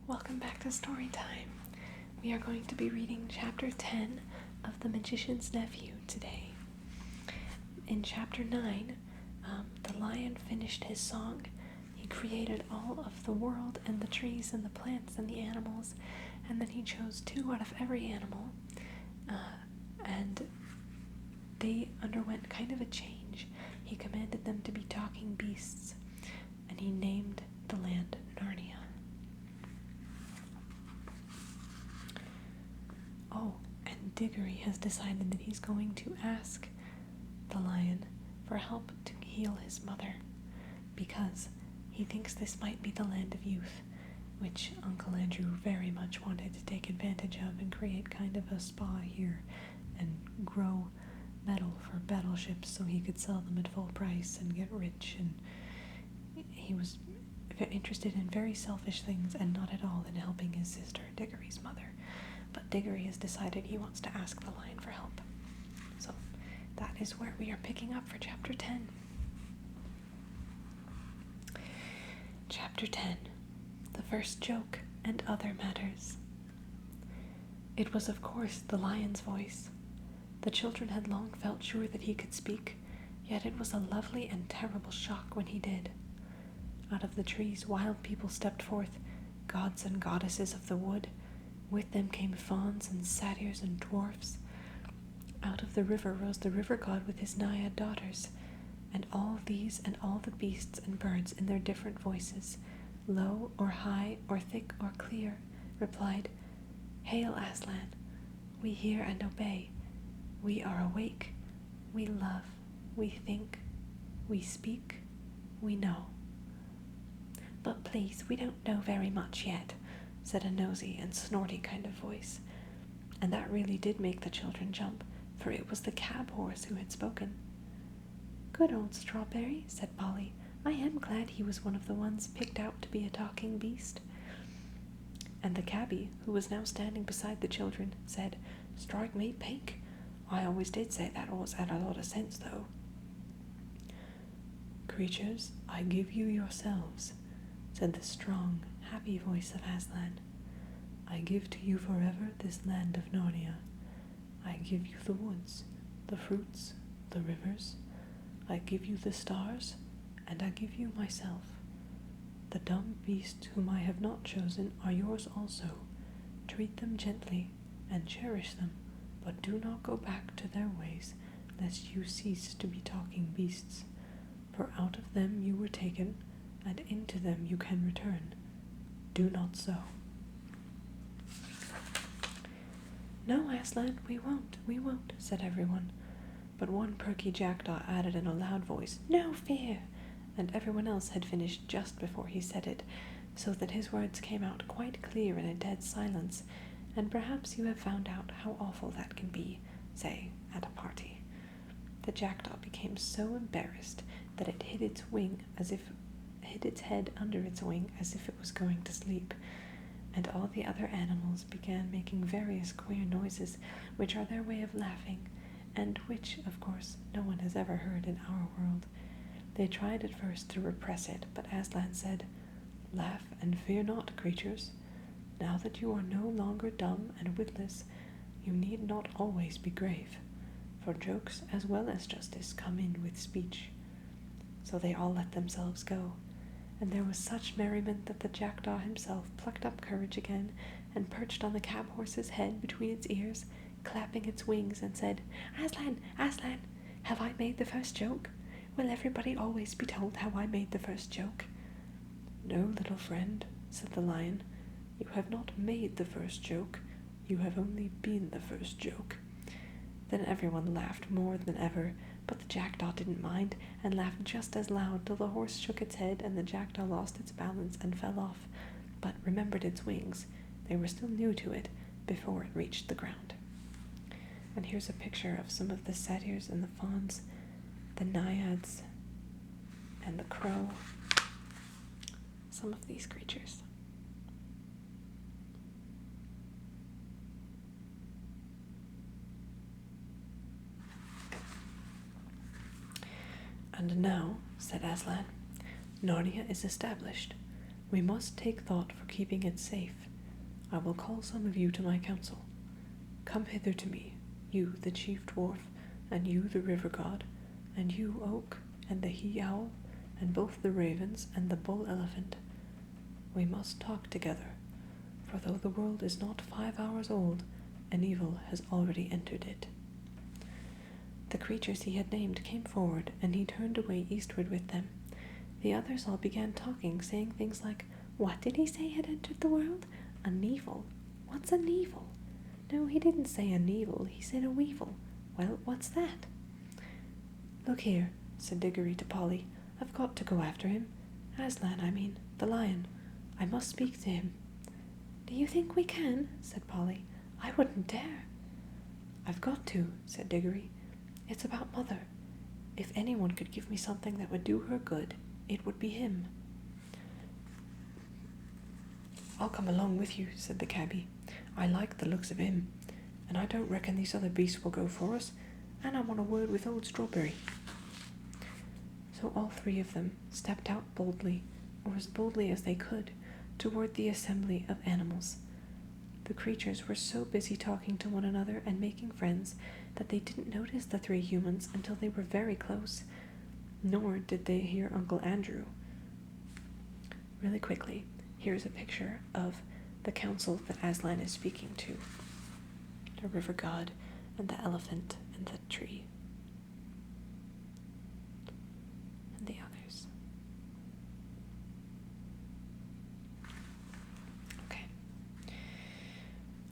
Welcome back to Storytime. We are going to be reading chapter 10 of The Magician's Nephew today. In chapter 9, the lion finished his song. He created all of the world and the trees and the plants and the animals, and then he chose 2 out of every animal, and they underwent kind of a change. He commanded them to be talking beasts, and he named the land Narnia. Oh, and Digory has decided that he's going to ask the lion for help to heal his mother, because he thinks this might be the land of youth, which Uncle Andrew very much wanted to take advantage of and create kind of a spa here and grow metal for battleships so he could sell them at full price and get rich. And he was interested in very selfish things and not at all in helping his sister, Digory's mother. But Digory has decided he wants to ask the lion for help. So that is where we are picking up for chapter 10. Chapter 10, The First Joke and Other Matters. It was, of course, the lion's voice. The children had long felt sure that he could speak, yet it was a lovely and terrible shock when he did. Out of the trees, wild people stepped forth, gods and goddesses of the wood. With them came fauns and satyrs and dwarfs. Out of the river rose the river god with his naiad daughters, and all these and all the beasts and birds in their different voices, low or high or thick or clear, replied, "Hail, Aslan! We hear and obey. We are awake. We love. We think. We speak. We know." "But please, we don't know very much yet," said a nosy and snorty kind of voice. And that really did make the children jump, for it was the cab horse who had spoken. "Good old Strawberry," said Polly. "I am glad he was one of the ones picked out to be a talking beast." And the cabbie, who was now standing beside the children, said, "Strike me pink. I always did say that horse had a lot of sense, though." "Creatures, I give you yourselves," said the strong, happy voice of Aslan. "I give to you forever this land of Narnia. I give you the woods, the fruits, the rivers. I give you the stars, and I give you myself. The dumb beasts whom I have not chosen are yours also. Treat them gently and cherish them, but do not go back to their ways, lest you cease to be talking beasts. For out of them you were taken, and into them you can return. Do not so." "No, Aslan, we won't," said everyone. But one perky jackdaw added in a loud voice, "No fear," and everyone else had finished just before he said it, so that his words came out quite clear in a dead silence, and perhaps you have found out how awful that can be, say, at a party. The jackdaw became so embarrassed that it hid its head under its wing as if it was going to sleep, and all the other animals began making various queer noises, which are their way of laughing, and which, of course, no one has ever heard in our world. They tried at first to repress it, but Aslan said, "Laugh and fear not, creatures. Now that you are no longer dumb and witless, you need not always be grave, for jokes as well as justice come in with speech." So they all let themselves go, and there was such merriment that the jackdaw himself plucked up courage again and perched on the cab horse's head between its ears, clapping its wings, and said, "Aslan, Aslan, have I made the first joke? Will everybody always be told how I made the first joke?" "No, little friend," said the lion. "You have not made the first joke. You have only been the first joke." Then everyone laughed more than ever, but the jackdaw didn't mind, and laughed just as loud till the horse shook its head and the jackdaw lost its balance and fell off, but remembered its wings. They were still new to it before it reached the ground. And here's a picture of some of the satyrs and the fauns, the naiads, and the crow. Some of these creatures. "And now," said Aslan, "Narnia is established. We must take thought for keeping it safe. I will call some of you to my council. Come hither to me, you the chief dwarf, and you the river god, and you oak, and the he-owl, and both the ravens and the bull-elephant. We must talk together, for though the world is not 5 hours old, an evil has already entered it. The creatures he had named came forward, and he turned away eastward with them. The others all began talking, saying things like, "What did he say had entered the world? A Nevil. What's a Nevil? No, he didn't say a Nevil, he said a weevil. Well, what's that?" "Look here," said Digory to Polly. "I've got to go after him. Aslan, I mean, the lion. I must speak to him." "Do you think we can?" said Polly. "I wouldn't dare." "I've got to," said Digory. "It's about Mother. If anyone could give me something that would do her good, it would be him." "I'll come along with you," said the cabbie. "I like the looks of him, and I don't reckon these other beasts will go for us, and I want a word with old Strawberry." So all three of them stepped out boldly, or as boldly as they could, toward the assembly of animals. The creatures were so busy talking to one another and making friends that they didn't notice the three humans until they were very close, nor did they hear Uncle Andrew. Really quickly, here's a picture of the council that Aslan is speaking to. The river god and the elephant and the tree. And the others. Okay.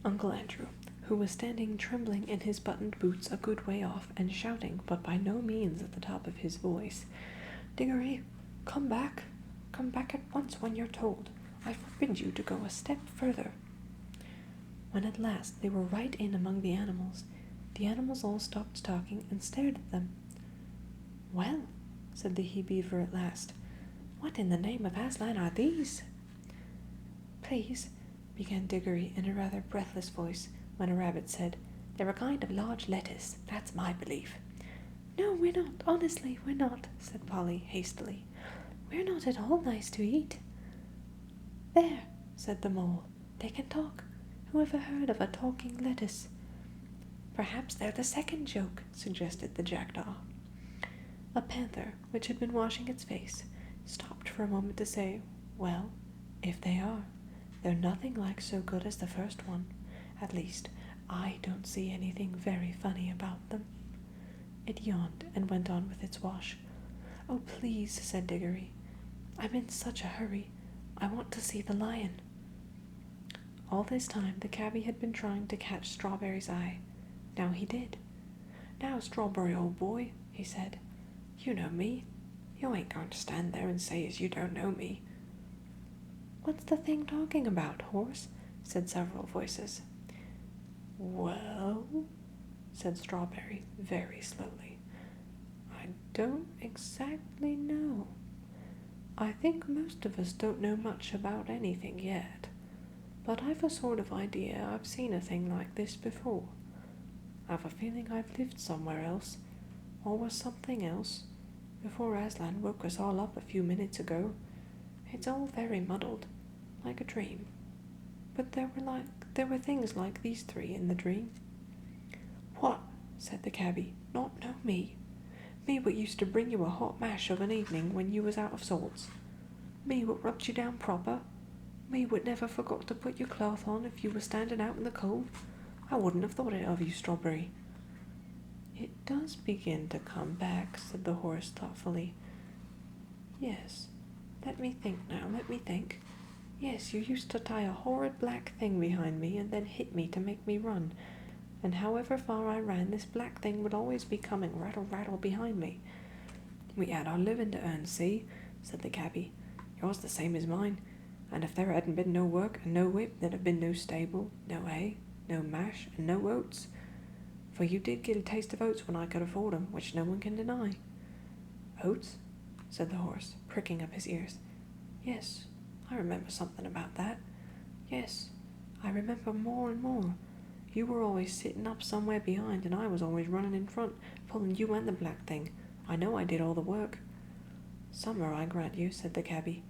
Uncle Andrew, who was standing trembling in his buttoned boots a good way off and shouting, but by no means at the top of his voice, "Digory, come back. Come back at once when you're told. I forbid you to go a step further." When at last they were right in among the animals all stopped talking and stared at them. "Well," said the he-beaver at last, "what in the name of Aslan are these?" "Please," began Digory in a rather breathless voice, when a rabbit said, "They're a kind of large lettuce, that's my belief." "No, we're not, honestly, we're not," said Polly hastily. "We're not at all nice to eat." "There," said the mole, "they can talk. Who ever heard of a talking lettuce?" "Perhaps they're the second joke," suggested the jackdaw. A panther, which had been washing its face, stopped for a moment to say, "Well, if they are, they're nothing like so good as the first one. At least, I don't see anything very funny about them." It yawned and went on with its wash. "Oh, please," said Digory. "I'm in such a hurry. I want to see the lion." All this time the cabbie had been trying to catch Strawberry's eye. Now he did. "Now, Strawberry, old boy," he said, "you know me. You ain't going to stand there and say as you don't know me." "What's the thing talking about, horse?" said several voices. "Well," said Strawberry very slowly, "I don't exactly know. I think most of us don't know much about anything yet, but I've a sort of idea I've seen a thing like this before. I've a feeling I've lived somewhere else, or was something else, before Aslan woke us all up a few minutes ago. It's all very muddled, like a dream. But there were things like these three in the dream." "What?" said the cabbie. "Not know me? Me what used to bring you a hot mash of an evening when you was out of sorts? Me what rubbed you down proper? Me what never forgot to put your cloth on if you were standing out in the cold? I wouldn't have thought it of you, Strawberry." "It does begin to come back," said the horse thoughtfully. "Yes, let me think now, let me think. Yes, you used to tie a horrid black thing behind me and then hit me to make me run, and however far I ran, this black thing would always be coming rattle, rattle behind me. We had our living to earn, see?" said the cabbie. "Yours the same as mine, and if there hadn't been no work and no whip, there'd have been no stable, no hay, no mash, and no oats. For you did get a taste of oats when I could afford 'em, which no one can deny." "Oats?" said the horse, pricking up his ears. "Yes, I remember something about that. Yes, I remember more and more. You were always sitting up somewhere behind, and I was always running in front, pulling you and the black thing. I know I did all the work." "Summer, I grant you," said the cabbie.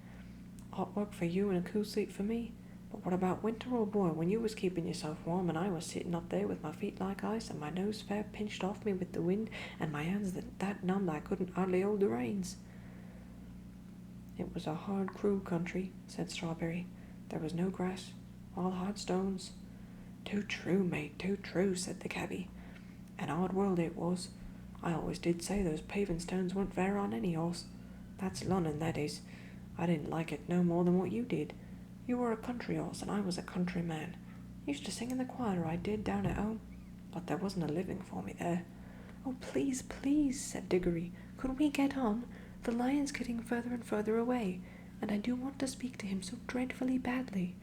Hot work for you and a cool sleep for me. But what about winter, old boy, when you was keeping yourself warm and I was sitting up there with my feet like ice and my nose fair pinched off me with the wind and my hands that numb I couldn't hardly hold the reins? It was a hard, cruel country, said Strawberry. There was no grass, all hard stones. Too true, mate, too true, said the cabby. An hard world it was. I always did say those paving stones weren't fair on any horse. That's Lunnon, that is. I didn't like it no more than what you did. You were a country horse and I was a country man. Used to sing in the choir, I did, down at home. But there wasn't a living for me there. Oh, please, please, said Digory. Could we get on? The lion's getting further and further away, and I do want to speak to him so dreadfully badly.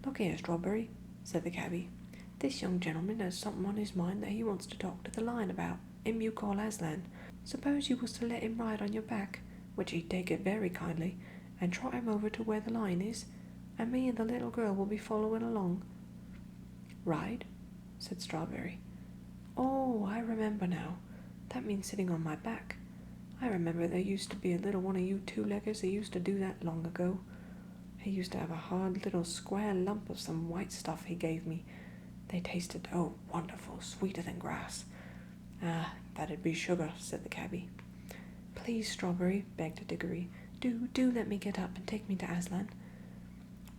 Look here, Strawberry, said the cabby. This young gentleman has something on his mind that he wants to talk to the lion about, him you call Aslan. Suppose you was to let him ride on your back, which he'd take it very kindly, and trot him over to where the lion is, and me and the little girl will be following along. Ride? Said Strawberry. Oh, I remember now. That means sitting on my back. I remember there used to be a little one of you two-leggers that used to do that long ago. He used to have a hard little square lump of some white stuff he gave me. They tasted, oh, wonderful, sweeter than grass. Ah, that'd be sugar, said the cabby. Please, Strawberry, begged Digory. Do let me get up and take me to Aslan.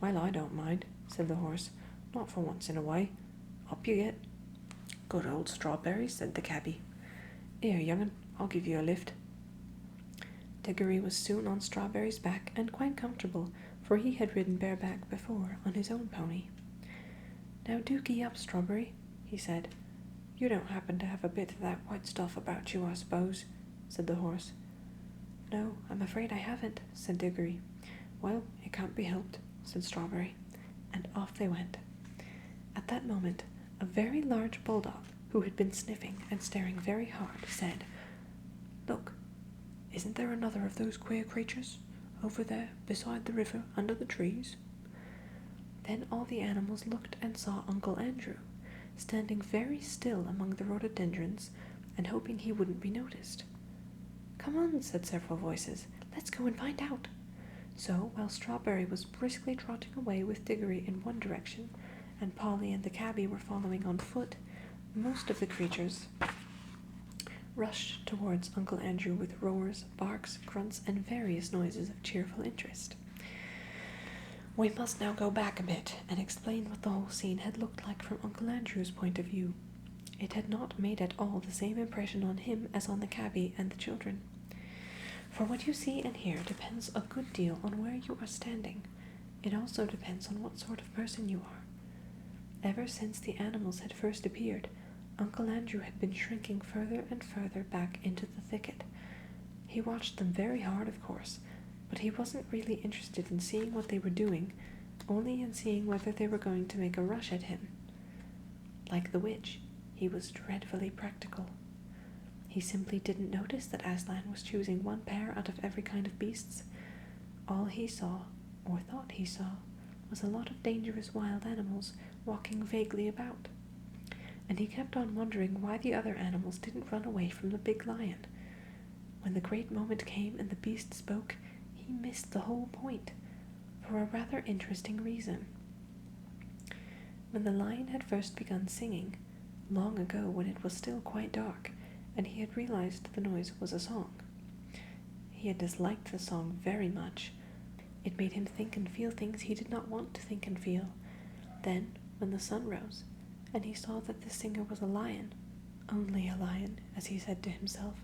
Well, I don't mind, said the horse. Not for once in a way. Up you get. Good old Strawberry, said the cabby. Here, young'un, I'll give you a lift. Digory was soon on Strawberry's back and quite comfortable, for he had ridden bareback before on his own pony. Now do gee up, Strawberry, he said. You don't happen to have a bit of that white stuff about you, I suppose, said the horse. No, I'm afraid I haven't, said Digory. Well, it can't be helped, said Strawberry, and off they went. At that moment, a very large bulldog, who had been sniffing and staring very hard, said, Look, isn't there another of those queer creatures, over there, beside the river, under the trees? Then all the animals looked and saw Uncle Andrew, standing very still among the rhododendrons, and hoping he wouldn't be noticed. Come on, said several voices, let's go and find out. So, while Strawberry was briskly trotting away with Digory in one direction, and Polly and the cabby were following on foot, most of the creatures rushed towards Uncle Andrew with roars, barks, grunts, and various noises of cheerful interest. We must now go back a bit and explain what the whole scene had looked like from Uncle Andrew's point of view. It had not made at all the same impression on him as on the cabby and the children. For what you see and hear depends a good deal on where you are standing. It also depends on what sort of person you are. Ever since the animals had first appeared, Uncle Andrew had been shrinking further and further back into the thicket. He watched them very hard, of course, but he wasn't really interested in seeing what they were doing, only in seeing whether they were going to make a rush at him. Like the witch, he was dreadfully practical. He simply didn't notice that Aslan was choosing one pair out of every kind of beasts. All he saw, or thought he saw, was a lot of dangerous wild animals walking vaguely about. And he kept on wondering why the other animals didn't run away from the big lion. When the great moment came and the beast spoke, he missed the whole point, for a rather interesting reason. When the lion had first begun singing, long ago when it was still quite dark, and he had realized the noise was a song, he had disliked the song very much. It made him think and feel things he did not want to think and feel. Then, when the sun rose, and he saw that the singer was a lion, only a lion, as he said to himself,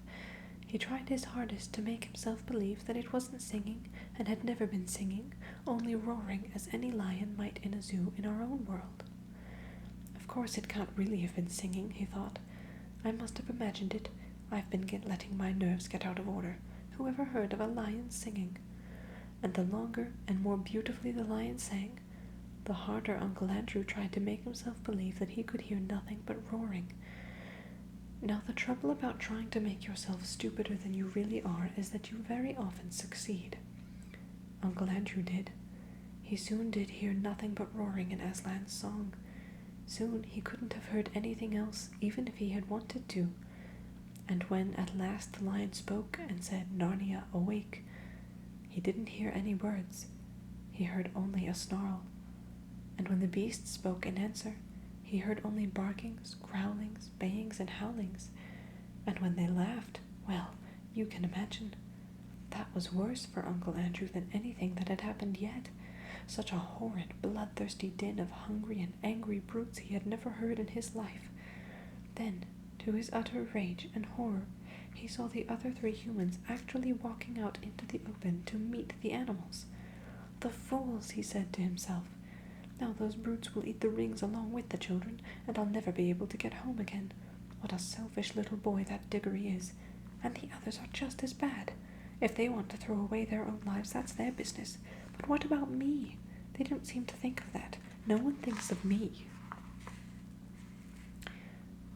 he tried his hardest to make himself believe that it wasn't singing and had never been singing, only roaring as any lion might in a zoo in our own world. Of course it can't really have been singing, he thought. I must have imagined it. I've been letting my nerves get out of order. Who ever heard of a lion singing? And the longer and more beautifully the lion sang, the harder Uncle Andrew tried to make himself believe that he could hear nothing but roaring. Now the trouble about trying to make yourself stupider than you really are is that you very often succeed. Uncle Andrew did. He soon did hear nothing but roaring in Aslan's song. Soon he couldn't have heard anything else, even if he had wanted to. And when at last the lion spoke and said, Narnia, awake, he didn't hear any words, he heard only a snarl. And when the beasts spoke in answer, he heard only barkings, growlings, bayings, and howlings. And when they laughed, well, you can imagine. That was worse for Uncle Andrew than anything that had happened yet. Such a horrid, bloodthirsty din of hungry and angry brutes he had never heard in his life. Then, to his utter rage and horror, he saw the other 3 humans actually walking out into the open to meet the animals. The fools, he said to himself. Now those brutes will eat the rings along with the children, and I'll never be able to get home again. What a selfish little boy that Digory is. And the others are just as bad. If they want to throw away their own lives, that's their business. But what about me? They don't seem to think of that. No one thinks of me.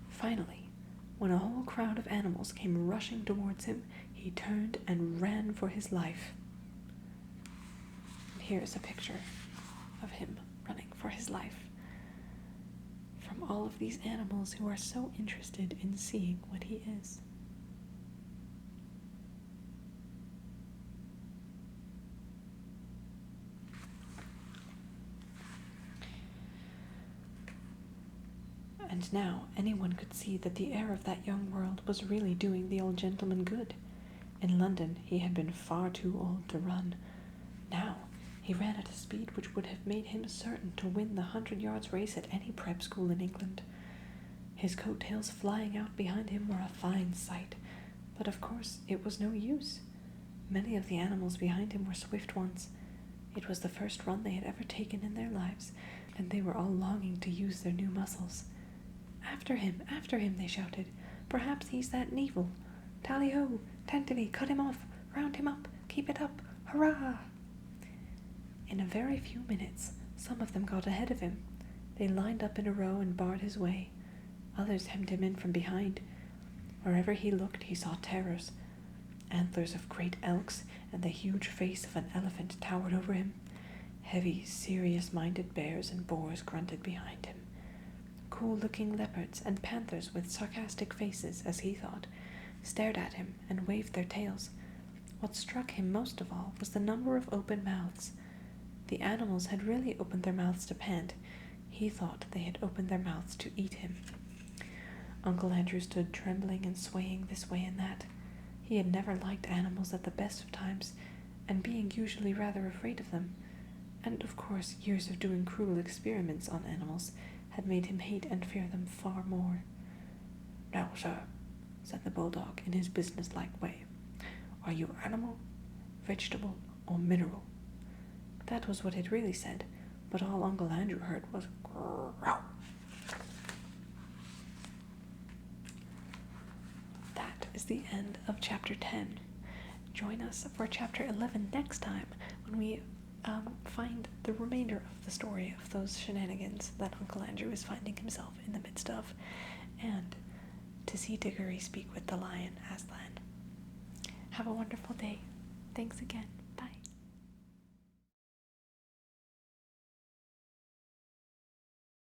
Finally, when a whole crowd of animals came rushing towards him, he turned and ran for his life. And here is a picture of him running for his life from all of these animals who are so interested in seeing what he is. And now anyone could see that the heir of that young world was really doing the old gentleman good. In London he had been far too old to run. Now he ran at a speed which would have made him certain to win the 100 yards race at any prep school in England. His coat-tails flying out behind him were a fine sight, but of course it was no use. Many of the animals behind him were swift ones. It was the first run they had ever taken in their lives, and they were all longing to use their new muscles. After him, they shouted. Perhaps he's that Neville. Tally-ho, Tantivy, cut him off, round him up, keep it up, hurrah! In a very few minutes, some of them got ahead of him. They lined up in a row and barred his way. Others hemmed him in from behind. Wherever he looked, he saw terrors. Antlers of great elks and the huge face of an elephant towered over him. Heavy, serious-minded bears and boars grunted behind him. Cool-looking leopards and panthers with sarcastic faces, as he thought, stared at him and waved their tails. What struck him most of all was the number of open mouths. The animals had really opened their mouths to pant. He thought they had opened their mouths to eat him. Uncle Andrew stood trembling and swaying this way and that. He had never liked animals at the best of times, and being usually rather afraid of them. And, of course, years of doing cruel experiments on animals had made him hate and fear them far more. "Now, sir," said the bulldog in his business-like way, "are you animal, vegetable, or mineral?" That was what it really said, but all Uncle Andrew heard was growl. That is the end of chapter 10. Join us for chapter 11 next time when we find the remainder of the story of those shenanigans that Uncle Andrew is finding himself in the midst of, and to see Digory speak with the lion Aslan. Have a wonderful day. Thanks again.